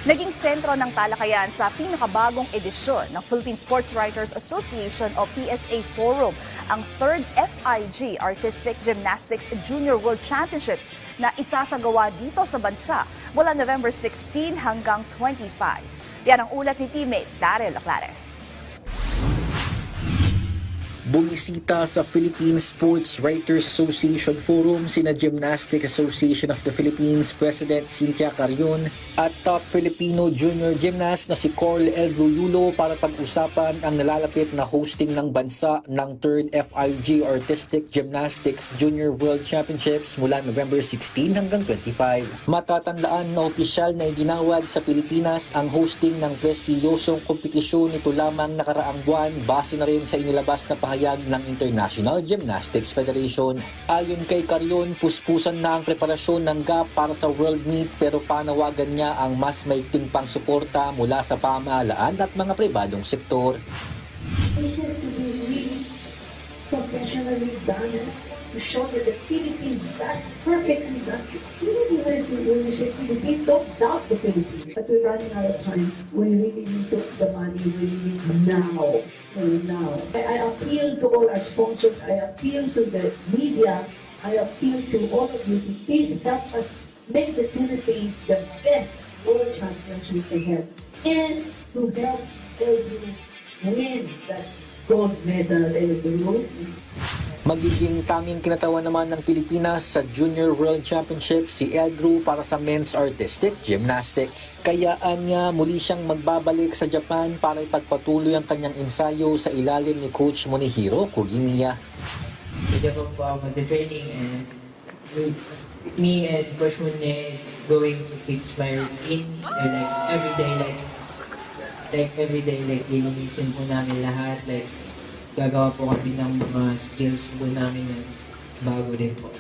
Naging sentro ng talakayan sa pinakabagong edisyon ng Philippine Sports Writers Association o PSA Forum, ang 3rd FIG Artistic Gymnastics Junior World Championships na isasagawa dito sa bansa mula November 16 hanggang 25. Yan ang ulat ni teammate Daryl Aclares. Bumisita sa Philippine Sports Writers Association Forum sina Gymnastics Association of the Philippines President Cynthia Carion at top Filipino junior gymnast na si Corl Eldrew Yulo para pag-usapan ang nalalapit na hosting ng bansa ng 3rd FIG Artistic Gymnastics Junior World Championships mula November 16 hanggang 25. Matatandaan na opisyal na iginawad sa Pilipinas ang hosting ng prestiyosong kompetisyon nito lamang nakaraang buwan base na rin sa inilabas na pahayag ng International Gymnastics Federation. Ayon kay Carion, puspusan na ang preparasyon ng GAP para sa World Meet pero panawagan niya ang mas maigting pang suporta mula sa pamahalaan at mga pribadong sektor. This has to be really professionally balanced to show that the Philippines, that's perfectly done. Even when you say Philippines, don't doubt the Philippines. But we're running out of time. We really need to the money. We need now. Now. I appeal to all our sponsors. I appeal to the media. I appeal to all of you to please help us make the Philippines the best world champions we can have. And to help LU win that gold medal LU. Magiging tanging kinatawan naman ng Pilipinas sa Junior World Championship si Eldrew para sa Men's Artistic Gymnastics. Kayaan niya muli siyang magbabalik sa Japan para ipagpatuloy ang kanyang ensayo sa ilalim ni Coach Monihiro Kugimiya. Medyo po ako mag-training and me and Coach Mune is going to fix my routine. Like every day, lilinisin po namin lahat. Like, gagawa po kami ng mga skills po namin na bago din po.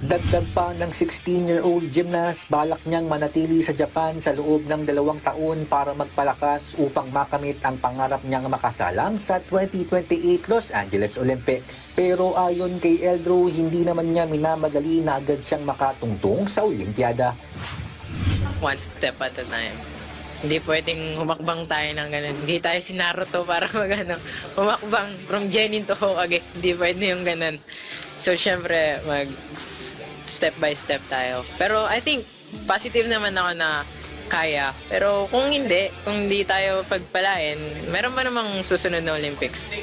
Dagdag pa ng 16-year-old gymnast, balak niyang manatili sa Japan sa loob ng 2 taon para magpalakas upang makamit ang pangarap niyang makasalang sa 2028 Los Angeles Olympics. Pero ayon kay Eldrew, hindi naman niya minamadali na agad siyang makatungtong sa Olimpiada. One step at a time. Hindi pwedeng humakbang tayo ng ganun. Hindi tayo si Naruto para humakbang from Genin to Hokage. Hindi pwede yung ganun. So, syempre, step by step tayo. Pero I think, positive naman ako na kaya. Pero kung hindi tayo pagpalain, meron pa namang susunod na Olympics.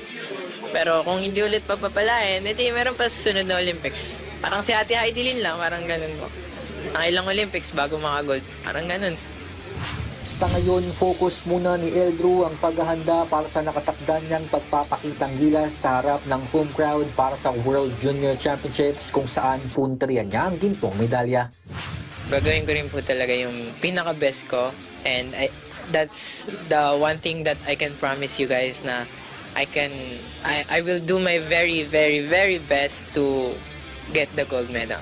Pero kung hindi ulit pagpapalain, edi meron pa susunod na Olympics. Parang si Ate Heidelin lang, parang ganun po. Ang ilang Olympics bago maka-gold. Parang ganun. Sa ngayon, focus muna ni Eldrew ang paghahanda para sa nakatakda niyang pagpapakitang gilas sa harap ng home crowd para sa World Junior Championships kung saan punterian niya ang gintong medalya. Gagawin ko rin po talaga yung pinaka-best ko and that's the one thing that I can promise you guys na I will do my very, very, very best to get the gold medal.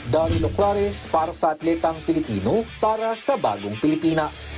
Daryl Aclares para sa Atletang Pilipino para sa Bagong Pilipinas.